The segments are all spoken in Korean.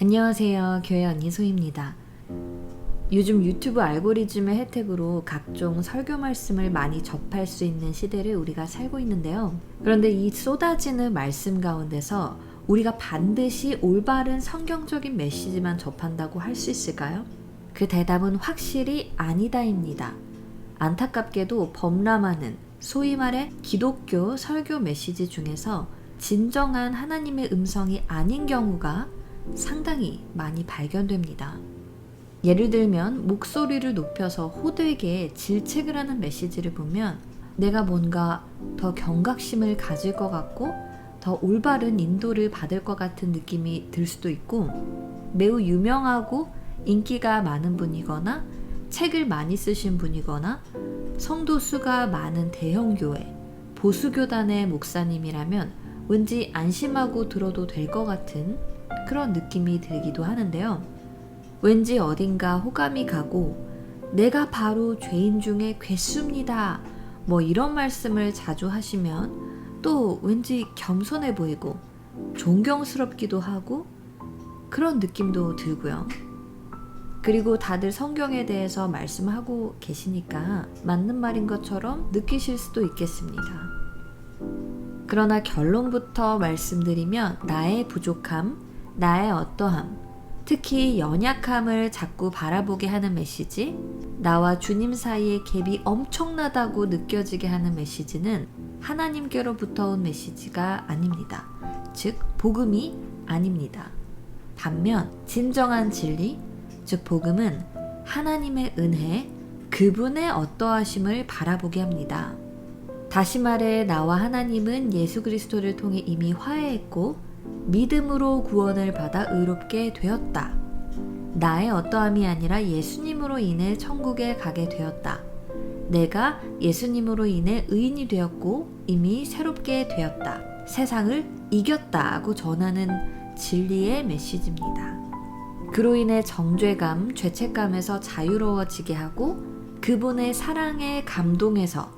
안녕하세요. 교회 언니 소희입니다. 요즘 유튜브 알고리즘의 혜택으로 각종 설교 말씀을 많이 접할 수 있는 시대를 우리가 살고 있는데요. 그런데 이 쏟아지는 말씀 가운데서 우리가 반드시 올바른 성경적인 메시지만 접한다고 할 수 있을까요? 그 대답은 확실히 아니다입니다. 안타깝게도 범람하는 소위 말해 기독교 설교 메시지 중에서 진정한 하나님의 음성이 아닌 경우가 상당히 많이 발견됩니다. 예를 들면 목소리를 높여서 호되게 질책을 하는 메시지를 보면 내가 뭔가 더 경각심을 가질 것 같고 더 올바른 인도를 받을 것 같은 느낌이 들 수도 있고, 매우 유명하고 인기가 많은 분이거나 책을 많이 쓰신 분이거나 성도 수가 많은 대형교회, 보수교단의 목사님이라면 왠지 안심하고 들어도 될 것 같은 그런 느낌이 들기도 하는데요. 왠지 어딘가 호감이 가고 내가 바로 죄인 중에 괴수입니다, 이런 말씀을 자주 하시면 또 왠지 겸손해 보이고 존경스럽기도 하고 그런 느낌도 들고요. 그리고 다들 성경에 대해서 말씀하고 계시니까 맞는 말인 것처럼 느끼실 수도 있겠습니다. 그러나 결론부터 말씀드리면 나의 부족함, 나의 어떠함, 특히 연약함을 자꾸 바라보게 하는 메시지, 나와 주님 사이의 갭이 엄청나다고 느껴지게 하는 메시지는 하나님께로부터 온 메시지가 아닙니다. 즉 복음이 아닙니다. 반면 진정한 진리, 즉 복음은 하나님의 은혜, 그분의 어떠하심을 바라보게 합니다. 다시 말해 나와 하나님은 예수 그리스도를 통해 이미 화해했고 믿음으로 구원을 받아 의롭게 되었다. 나의 어떠함이 아니라 예수님으로 인해 천국에 가게 되었다. 내가 예수님으로 인해 의인이 되었고 이미 새롭게 되었다. 세상을 이겼다고 전하는 진리의 메시지입니다. 그로 인해 정죄감, 죄책감에서 자유로워지게 하고 그분의 사랑에 감동해서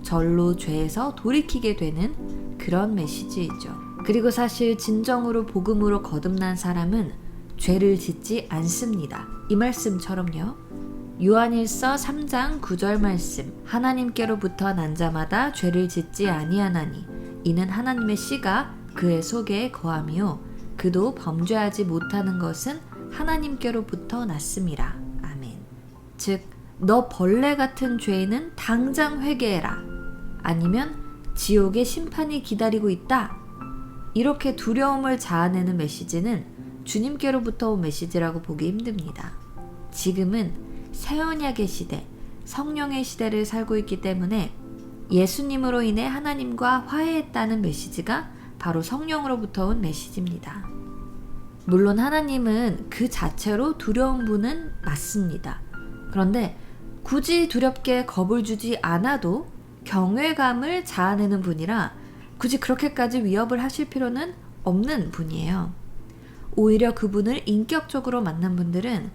절로 죄에서 돌이키게 되는 그런 메시지이죠. 그리고 사실 진정으로 복음으로 거듭난 사람은 죄를 짓지 않습니다. 이 말씀처럼요. 요한일서 3장 9절 말씀, 하나님께로부터 난 자마다 죄를 짓지 아니하나니 이는 하나님의 씨가 그의 속에 거함이요 그도 범죄하지 못하는 것은 하나님께로부터 났음이라. 아멘. 즉 너 벌레 같은 죄인은 당장 회개해라. 아니면 지옥의 심판이 기다리고 있다. 이렇게 두려움을 자아내는 메시지는 주님께로부터 온 메시지라고 보기 힘듭니다. 지금은 새 언약의 시대, 성령의 시대를 살고 있기 때문에 예수님으로 인해 하나님과 화해했다는 메시지가 바로 성령으로부터 온 메시지입니다. 물론 하나님은 그 자체로 두려운 분은 맞습니다. 그런데 굳이 두렵게 겁을 주지 않아도 경외감을 자아내는 분이라 굳이 그렇게까지 위협을 하실 필요는 없는 분이에요. 오히려 그분을 인격적으로 만난 분들은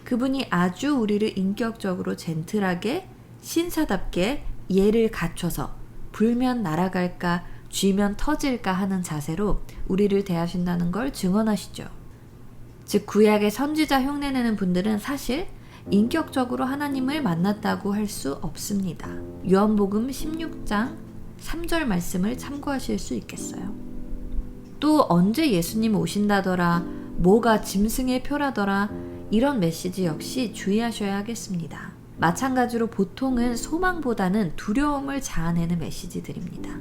그분이 아주 우리를 인격적으로 젠틀하게 신사답게 예를 갖춰서 불면 날아갈까 쥐면 터질까 하는 자세로 우리를 대하신다는 걸 증언하시죠. 즉 구약의 선지자 흉내내는 분들은 사실 인격적으로 하나님을 만났다고 할 수 없습니다. 요한복음 16장 3절 말씀을 참고하실 수 있겠어요. 또 언제 예수님 오신다더라, 뭐가 짐승의 표라더라, 이런 메시지 역시 주의하셔야 하겠습니다. 마찬가지로 보통은 소망보다는 두려움을 자아내는 메시지들입니다.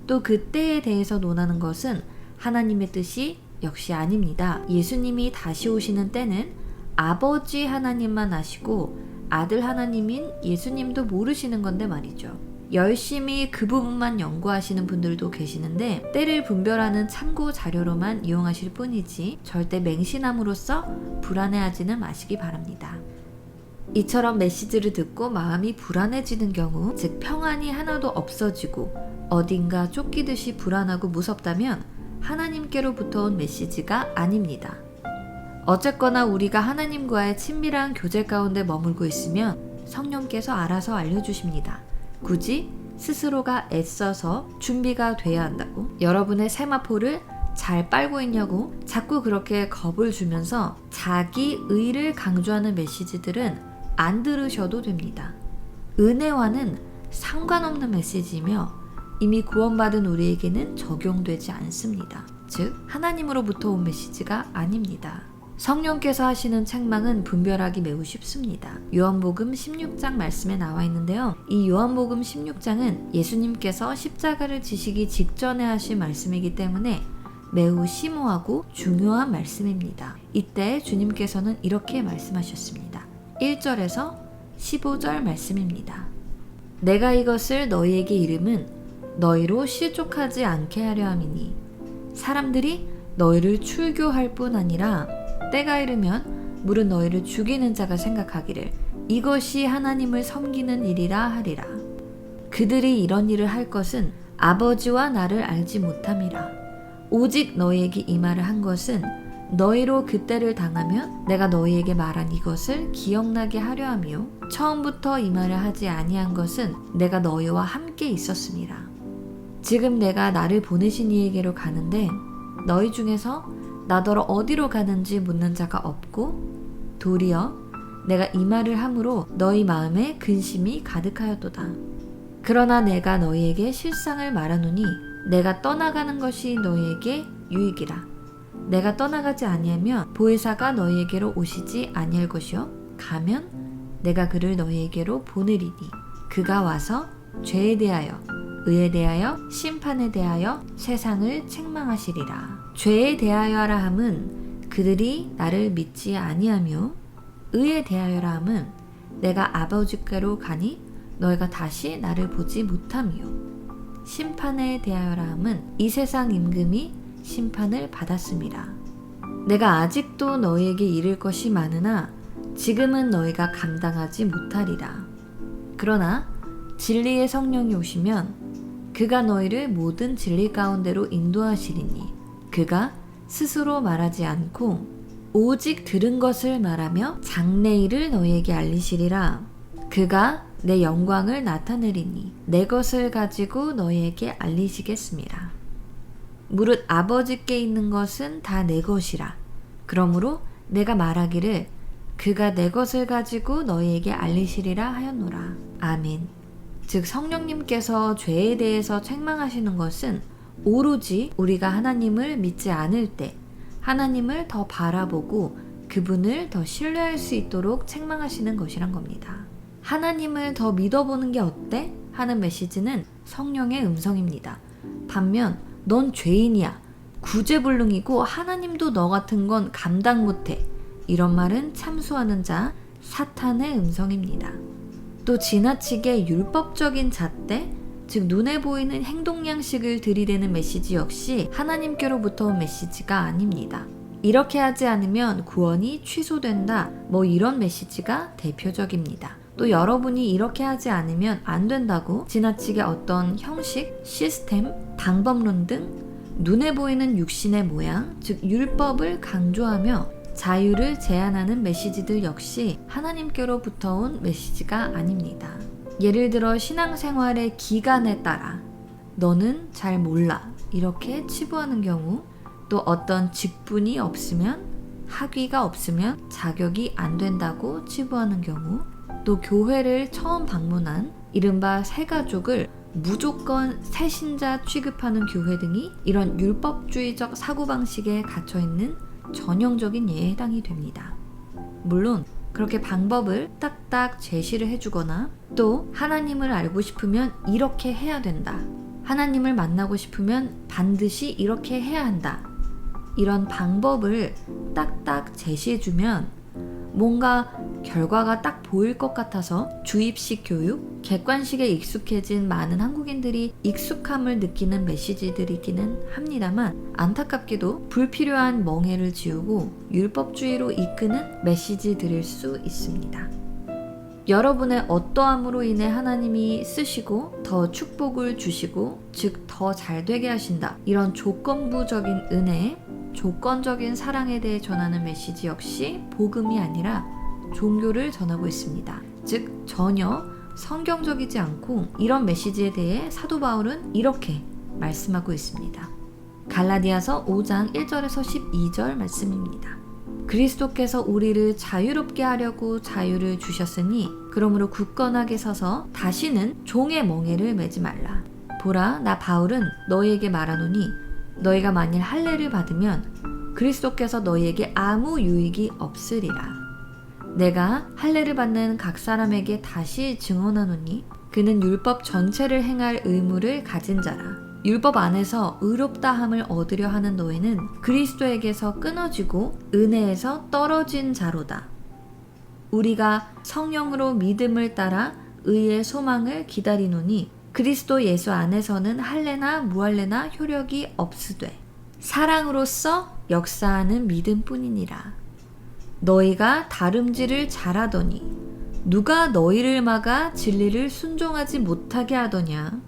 또 그때에 대해서 논하는 것은 하나님의 뜻이 역시 아닙니다. 예수님이 다시 오시는 때는 아버지 하나님만 아시고 아들 하나님인 예수님도 모르시는 건데 말이죠. 열심히 그 부분만 연구하시는 분들도 계시는데 때를 분별하는 참고 자료로만 이용하실 뿐이지 절대 맹신함으로써 불안해하지는 마시기 바랍니다. 이처럼 메시지를 듣고 마음이 불안해지는 경우, 즉 평안이 하나도 없어지고 어딘가 쫓기듯이 불안하고 무섭다면 하나님께로부터 온 메시지가 아닙니다. 어쨌거나 우리가 하나님과의 친밀한 교제 가운데 머물고 있으면 성령께서 알아서 알려주십니다. 굳이 스스로가 애써서 준비가 돼야 한다고 여러분의 세마포를 잘 빨고 있냐고 자꾸 그렇게 겁을 주면서 자기 의를 강조하는 메시지들은 안 들으셔도 됩니다. 은혜와는 상관없는 메시지이며 이미 구원받은 우리에게는 적용되지 않습니다. 즉 하나님으로부터 온 메시지가 아닙니다. 성령께서 하시는 책망은 분별하기 매우 쉽습니다. 요한복음 16장 말씀에 나와 있는데요. 이 요한복음 16장은 예수님께서 십자가를 지시기 직전에 하신 말씀이기 때문에 매우 심오하고 중요한 말씀입니다. 이때 주님께서는 이렇게 말씀하셨습니다. 1절에서 15절 말씀입니다. 내가 이것을 너희에게 이름은 너희로 실족하지 않게 하려 함이니 사람들이 너희를 출교할 뿐 아니라 때가 이르면 물은 너희를 죽이는 자가 생각하기를 이것이 하나님을 섬기는 일이라 하리라. 그들이 이런 일을 할 것은 아버지와 나를 알지 못함이라. 오직 너희에게 이 말을 한 것은 너희로 그때를 당하면 내가 너희에게 말한 이것을 기억나게 하려 함이요 처음부터 이 말을 하지 아니한 것은 내가 너희와 함께 있었음이라. 지금 내가 나를 보내신 이에게로 가는데 너희 중에서 나더러 어디로 가는지 묻는 자가 없고 도리어 내가 이 말을 함으로 너희 마음에 근심이 가득하였도다. 그러나 내가 너희에게 실상을 말하노니 내가 떠나가는 것이 너희에게 유익이라. 내가 떠나가지 아니하면 보혜사가 너희에게로 오시지 아니할 것이요 가면 내가 그를 너희에게로 보내리니 그가 와서 죄에 대하여 의에 대하여 심판에 대하여 세상을 책망하시리라. 죄에 대하여라 함은 그들이 나를 믿지 아니하며 의에 대하여라 함은 내가 아버지께로 가니 너희가 다시 나를 보지 못하며 심판에 대하여라 함은 이 세상 임금이 심판을 받았음이라. 내가 아직도 너희에게 이를 것이 많으나 지금은 너희가 감당하지 못하리라. 그러나 진리의 성령이 오시면 그가 너희를 모든 진리 가운데로 인도하시리니 그가 스스로 말하지 않고 오직 들은 것을 말하며 장래일을 너희에게 알리시리라. 그가 내 영광을 나타내리니 내 것을 가지고 너희에게 알리시겠습니다. 무릇 아버지께 있는 것은 다 내 것이라. 그러므로 내가 말하기를 그가 내 것을 가지고 너희에게 알리시리라 하였노라. 아멘. 즉 성령님께서 죄에 대해서 책망하시는 것은 오로지 우리가 하나님을 믿지 않을 때 하나님을 더 바라보고 그분을 더 신뢰할 수 있도록 책망하시는 것이란 겁니다. 하나님을 더 믿어보는 게 어때? 하는 메시지는 성령의 음성입니다. 반면 넌 죄인이야, 구제불능이고 하나님도 너 같은 건 감당 못해, 이런 말은 참수하는 자 사탄의 음성입니다. 또 지나치게 율법적인 잣대, 즉 눈에 보이는 행동 양식을 들이대는 메시지 역시 하나님께로부터 온 메시지가 아닙니다. 이렇게 하지 않으면 구원이 취소된다, 뭐 이런 메시지가 대표적입니다. 또 여러분이 이렇게 하지 않으면 안 된다고 지나치게 어떤 형식, 시스템, 방법론 등 눈에 보이는 육신의 모양, 즉 율법을 강조하며 자유를 제한하는 메시지들 역시 하나님께로부터 온 메시지가 아닙니다. 예를 들어 신앙생활의 기간에 따라 너는 잘 몰라 이렇게 치부하는 경우, 또 어떤 직분이 없으면, 학위가 없으면 자격이 안 된다고 치부하는 경우, 또 교회를 처음 방문한 이른바 새가족을 무조건 새신자 취급하는 교회 등이 이런 율법주의적 사고방식에 갇혀있는 전형적인 예에 해당이 됩니다. 물론 그렇게 방법을 딱딱 제시를 해주거나 또 하나님을 알고 싶으면 이렇게 해야 된다, 하나님을 만나고 싶으면 반드시 이렇게 해야 한다, 이런 방법을 딱딱 제시해주면 뭔가 결과가 딱 보일 것 같아서 주입식 교육, 객관식에 익숙해진 많은 한국인들이 익숙함을 느끼는 메시지들이기는 합니다만 안타깝게도 불필요한 멍해를 지우고 율법주의로 이끄는 메시지들일 수 있습니다. 여러분의 어떠함으로 인해 하나님이 쓰시고 더 축복을 주시고 즉 더 잘되게 하신다, 이런 조건부적인 은혜, 조건적인 사랑에 대해 전하는 메시지 역시 복음이 아니라 종교를 전하고 있습니다. 즉 전혀 성경적이지 않고 이런 메시지에 대해 사도 바울은 이렇게 말씀하고 있습니다. 갈라디아서 5장 1절에서 12절 말씀입니다. 그리스도께서 우리를 자유롭게 하려고 자유를 주셨으니 그러므로 굳건하게 서서 다시는 종의 멍에를 매지 말라. 보라, 나 바울은 너희에게 말하노니 너희가 만일 할례를 받으면 그리스도께서 너희에게 아무 유익이 없으리라. 내가 할례를 받는 각 사람에게 다시 증언하노니 그는 율법 전체를 행할 의무를 가진 자라. 율법 안에서 의롭다함을 얻으려 하는 너희는 그리스도에게서 끊어지고 은혜에서 떨어진 자로다. 우리가 성령으로 믿음을 따라 의의 소망을 기다리노니 그리스도 예수 안에서는 할례나 무할례나 효력이 없으되 사랑으로서 역사하는 믿음뿐이니라. 너희가 다름질을 잘하더니 누가 너희를 막아 진리를 순종하지 못하게 하더냐.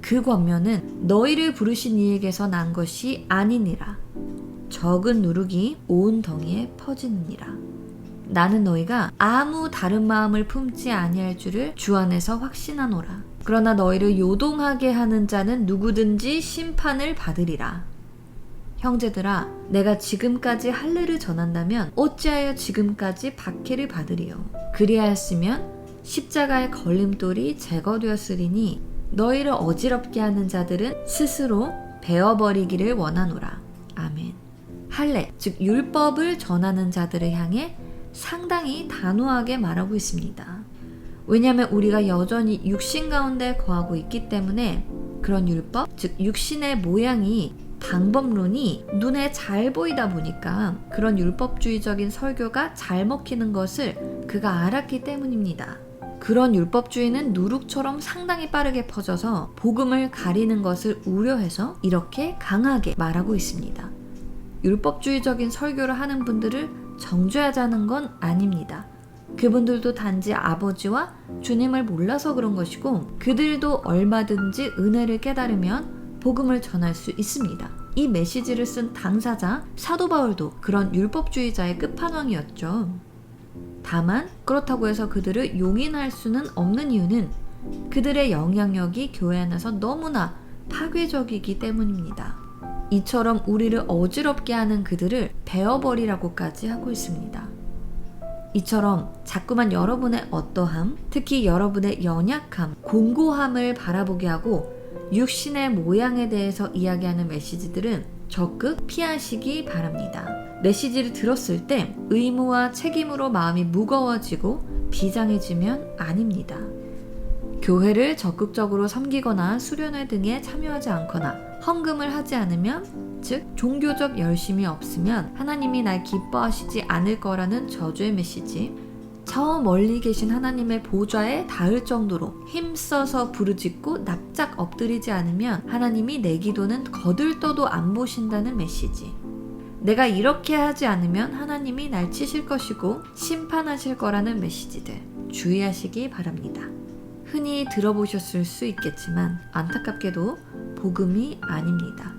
그 권면은 너희를 부르신 이에게서 난 것이 아니니라. 적은 누룩이 온 덩이에 퍼지느니라. 나는 너희가 아무 다른 마음을 품지 아니할 줄을 주 안에서 확신하노라. 그러나 너희를 요동하게 하는 자는 누구든지 심판을 받으리라. 형제들아, 내가 지금까지 할례를 전한다면 어찌하여 지금까지 박해를 받으리요. 그리하였으면 십자가의 걸림돌이 제거되었으리니 너희를 어지럽게 하는 자들은 스스로 베어버리기를 원하노라. 아멘. 할례, 즉 율법을 전하는 자들을 향해 상당히 단호하게 말하고 있습니다. 왜냐하면 우리가 여전히 육신 가운데 거하고 있기 때문에 그런 율법, 즉 육신의 모양이 방법론이 눈에 잘 보이다 보니까 그런 율법주의적인 설교가 잘 먹히는 것을 그가 알았기 때문입니다. 그런 율법주의는 누룩처럼 상당히 빠르게 퍼져서 복음을 가리는 것을 우려해서 이렇게 강하게 말하고 있습니다. 율법주의적인 설교를 하는 분들을 정죄하자는 건 아닙니다. 그분들도 단지 아버지와 주님을 몰라서 그런 것이고 그들도 얼마든지 은혜를 깨달으면 복음을 전할 수 있습니다. 이 메시지를 쓴 당사자 사도 바울도 그런 율법주의자의 끝판왕이었죠. 다만 그렇다고 해서 그들을 용인할 수는 없는 이유는 그들의 영향력이 교회 안에서 너무나 파괴적이기 때문입니다. 이처럼 우리를 어지럽게 하는 그들을 베어버리라고까지 하고 있습니다. 이처럼 자꾸만 여러분의 어떠함, 특히 여러분의 연약함, 공고함을 바라보게 하고 육신의 모양에 대해서 이야기하는 메시지들은 적극 피하시기 바랍니다. 메시지를 들었을 때 의무와 책임으로 마음이 무거워지고 비장해지면 아닙니다. 교회를 적극적으로 섬기거나 수련회 등에 참여하지 않거나 헌금을 하지 않으면, 즉 종교적 열심이 없으면 하나님이 날 기뻐하시지 않을 거라는 저주의 메시지, 저 멀리 계신 하나님의 보좌에 닿을 정도로 힘써서 부르짖고 납작 엎드리지 않으면 하나님이 내 기도는 거들떠도 안 보신다는 메시지, 내가 이렇게 하지 않으면 하나님이 날 치실 것이고 심판하실 거라는 메시지들 주의하시기 바랍니다. 흔히 들어보셨을 수 있겠지만 안타깝게도 복음이 아닙니다.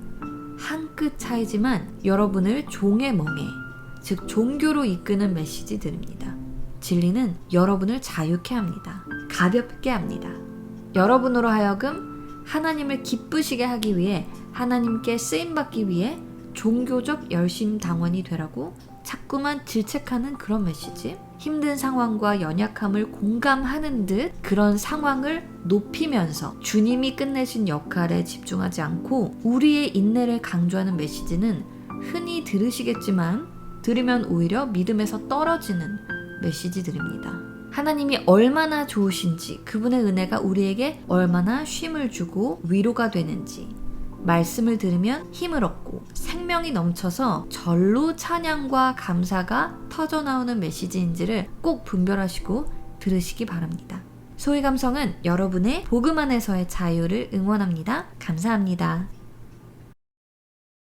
한 끗 차이지만 여러분을 종의 멍에, 즉 종교로 이끄는 메시지들입니다. 진리는 여러분을 자유케 합니다. 가볍게 합니다. 여러분으로 하여금 하나님을 기쁘시게 하기 위해, 하나님께 쓰임받기 위해 종교적 열심당원이 되라고 자꾸만 질책하는 그런 메시지, 힘든 상황과 연약함을 공감하는 듯 그런 상황을 높이면서 주님이 끝내신 역할에 집중하지 않고 우리의 인내를 강조하는 메시지는 흔히 들으시겠지만 들으면 오히려 믿음에서 떨어지는 메시지들입니다. 하나님이 얼마나 좋으신지, 그분의 은혜가 우리에게 얼마나 쉼을 주고 위로가 되는지, 말씀을 들으면 힘을 얻고 생명이 넘쳐서 절로 찬양과 감사가 터져나오는 메시지인지를 꼭 분별하시고 들으시기 바랍니다. 소위 감성은 여러분의 복음 안에서의 자유를 응원합니다. 감사합니다.